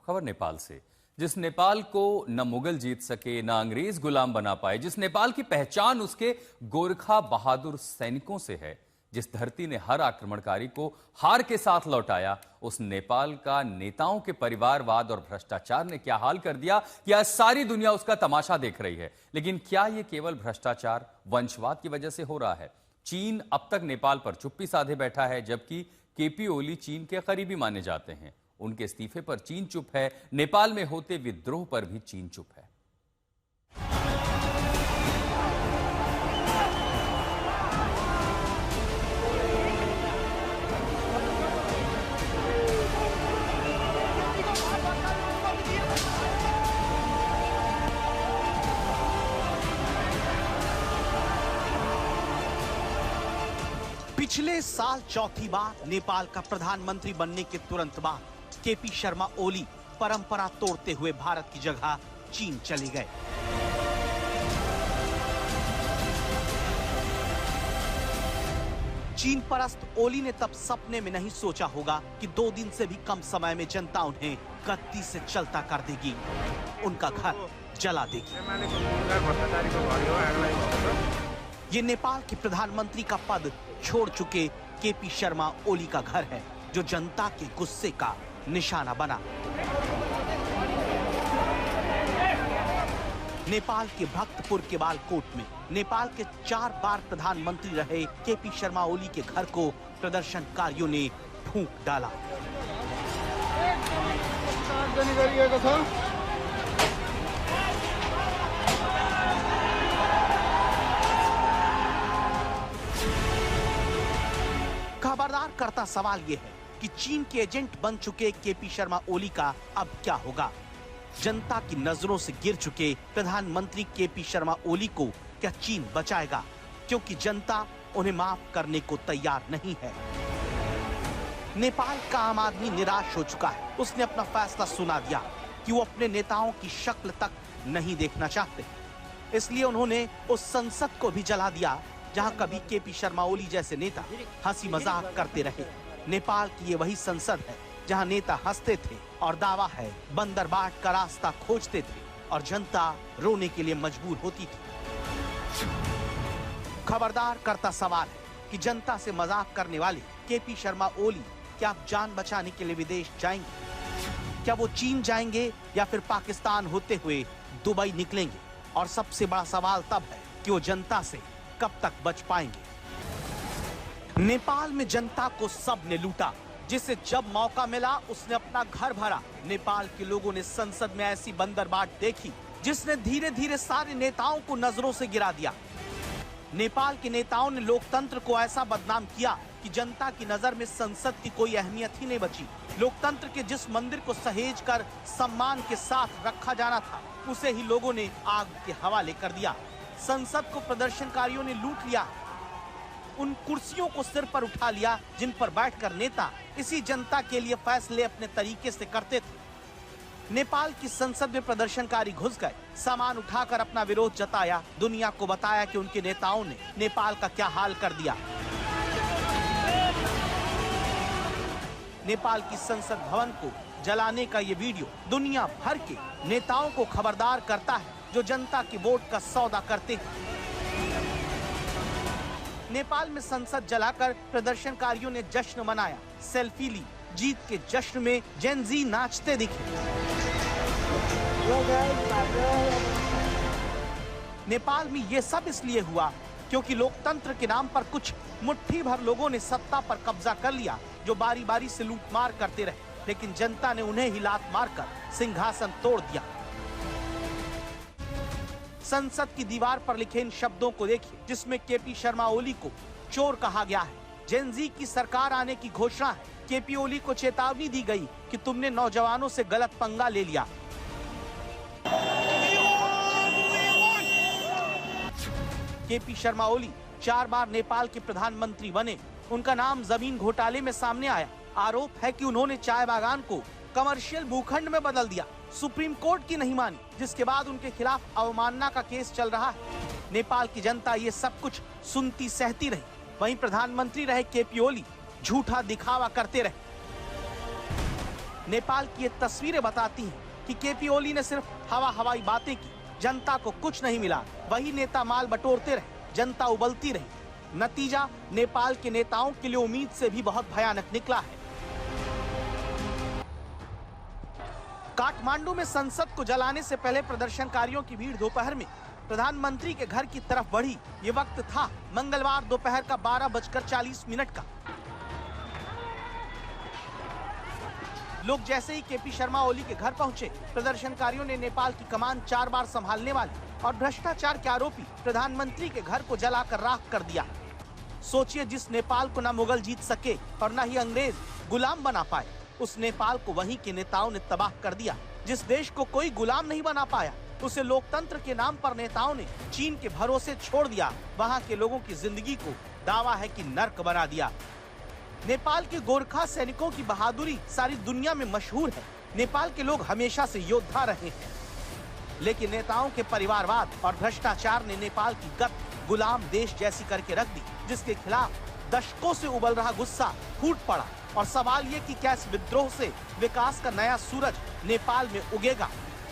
खबर नेपाल से। जिस नेपाल को न मुगल जीत सके, न अंग्रेज गुलाम बना पाए, जिस नेपाल की पहचान उसके गोरखा बहादुर सैनिकों से है, जिस धरती ने हर आक्रमणकारी को हार के साथ लौटाया, उस नेपाल का नेताओं के परिवारवाद और भ्रष्टाचार ने क्या हाल कर दिया कि आज सारी दुनिया उसका तमाशा देख रही है। लेकिन क्या यह केवल भ्रष्टाचार, वंशवाद की वजह से हो रहा है? चीन अब तक नेपाल पर चुप्पी साधे बैठा है, जबकि केपी ओली चीन के करीबी माने जाते हैं। उनके इस्तीफे पर चीन चुप है, नेपाल में होते विद्रोह पर भी चीन चुप है। पिछले साल चौथी बार नेपाल का प्रधानमंत्री बनने के तुरंत बाद केपी शर्मा ओली परंपरा तोड़ते हुए भारत की जगह चीन चले गए। चीन परस्त ओली ने तब सपने में नहीं सोचा होगा कि 2 दिन से भी कम समय में जनता उन्हें गद्दी से चलता कर देगी, उनका घर जला देगी। ये नेपाल के प्रधानमंत्री का पद छोड़ चुके केपी शर्मा ओली का घर है, जो जनता के गुस्से का निशाना बना। नेपाल के भक्तपुर के बालकोट में नेपाल के 4 बार प्रधानमंत्री रहे केपी शर्मा ओली के घर को प्रदर्शनकारियों ने फूंक डाला। खबरदार करता सवाल यह है कि चीन के एजेंट बन चुके केपी शर्मा ओली का अब क्या होगा? जनता की नजरों से गिर चुके प्रधानमंत्री केपी शर्मा ओली को क्या चीन बचाएगा? क्योंकि जनता उन्हें माफ करने को तैयार नहीं है। नेपाल का आम आदमी निराश हो चुका है। उसने अपना फैसला सुना दिया कि वो अपने नेताओं की शक्ल तक नहीं देखना चाहते। इसलिए उन्होंने उस संसद को भी जला दिया जहां कभी केपी शर्मा ओली जैसे नेता हंसी मजाक करते रहे। नेपाल की ये वही संसद है जहां नेता हंसते थे और दावा है बंदरबाट का रास्ता खोजते थे और जनता रोने के लिए मजबूर होती थी। खबरदार करता सवाल है कि जनता से मजाक करने वाले केपी शर्मा ओली क्या अब जान बचाने के लिए विदेश जाएंगे? क्या वो चीन जाएंगे या फिर पाकिस्तान होते हुए दुबई निकलेंगे? और सबसे बड़ा सवाल तब है कि वो जनता से कब तक बच पाएंगे? नेपाल में जनता को सब ने लूटा। जिसे जब मौका मिला उसने अपना घर भरा। नेपाल के लोगों ने संसद में ऐसी बंदरबाट देखी जिसने धीरे धीरे सारे नेताओं को नजरों से गिरा दिया। नेपाल के नेताओं ने लोकतंत्र को ऐसा बदनाम किया कि जनता की नजर में संसद की कोई अहमियत ही नहीं बची। लोकतंत्र के जिस मंदिर को सहेज कर सम्मान के साथ रखा जाना था, उसे ही लोगों ने आग के हवाले कर दिया। संसद को प्रदर्शनकारियों ने लूट लिया। उन कुर्सियों को सिर पर उठा लिया जिन पर बैठकर नेता इसी जनता के लिए फैसले अपने तरीके से करते थे। नेपाल की संसद में प्रदर्शनकारी घुस गए, सामान उठाकर अपना विरोध जताया, दुनिया को बताया कि उनके नेताओं ने नेपाल का क्या हाल कर दिया। नेपाल की संसद भवन को जलाने का ये वीडियो दुनिया भर के नेताओं को खबरदार करता है जो जनता की वोट का सौदा करते हैं। नेपाल में संसद जलाकर प्रदर्शनकारियों ने जश्न मनाया, सेल्फी ली। जीत के जश्न में जेन जी नाचते दिखे। नेपाल में ये सब इसलिए हुआ क्योंकि लोकतंत्र के नाम पर कुछ मुट्ठी भर लोगों ने सत्ता पर कब्जा कर लिया, जो बारी बारी से लूटमार करते रहे, लेकिन जनता ने उन्हें ही लात मारकर सिंहासन तोड़ दिया। संसद की दीवार पर लिखे इन शब्दों को देखिए, जिसमें केपी शर्मा ओली को चोर कहा गया है। जेन जी की सरकार आने की घोषणा है। केपी ओली को चेतावनी दी गई कि तुमने नौजवानों से गलत पंगा ले लिया। केपी शर्मा ओली 4 बार नेपाल के प्रधानमंत्री बने। उनका नाम जमीन घोटाले में सामने आया। आरोप है कि उन्होंने चाय बागान को कमर्शियल भूखंड में बदल दिया। सुप्रीम कोर्ट की नहीं मानी, जिसके बाद उनके खिलाफ अवमानना का केस चल रहा है। नेपाल की जनता ये सब कुछ सुनती सहती रही। वहीं प्रधानमंत्री रहे केपी ओली झूठा दिखावा करते रहे। नेपाल की ये तस्वीरें बताती हैं कि केपी ओली ने सिर्फ हवाई बातें की, जनता को कुछ नहीं मिला। वही नेता माल बटोरते रहे, जनता उबलती रही। नतीजा नेपाल के नेताओं के लिए उम्मीद से भी बहुत भयानक निकला है। काठमांडू में संसद को जलाने से पहले प्रदर्शनकारियों की भीड़ दोपहर में प्रधानमंत्री के घर की तरफ बढ़ी। ये वक्त था मंगलवार दोपहर का 12:40 का। लोग जैसे ही केपी शर्मा ओली के घर पहुंचे, प्रदर्शनकारियों ने नेपाल की कमान 4 बार संभालने वाले और भ्रष्टाचार के आरोपी प्रधानमंत्री के घर को जलाकर राख कर दिया। सोचिए, जिस नेपाल को न मुगल जीत सके और न ही अंग्रेज गुलाम बना पाए, उस नेपाल को वहीं के नेताओं ने तबाह कर दिया। जिस देश को कोई गुलाम नहीं बना पाया, उसे लोकतंत्र के नाम पर नेताओं ने चीन के भरोसे छोड़ दिया। वहां के लोगों की जिंदगी को दावा है कि नर्क बना दिया। नेपाल के गोरखा सैनिकों की बहादुरी सारी दुनिया में मशहूर है। नेपाल के लोग हमेशा से योद्धा रहे हैं, लेकिन नेताओं के परिवारवाद और भ्रष्टाचार ने नेपाल की गत गुलाम देश जैसी करके रख दी, जिसके खिलाफ दशकों से उबल रहा गुस्सा फूट पड़ा। और सवाल ये कि क्या इस विद्रोह से विकास का नया सूरज नेपाल में उगेगा?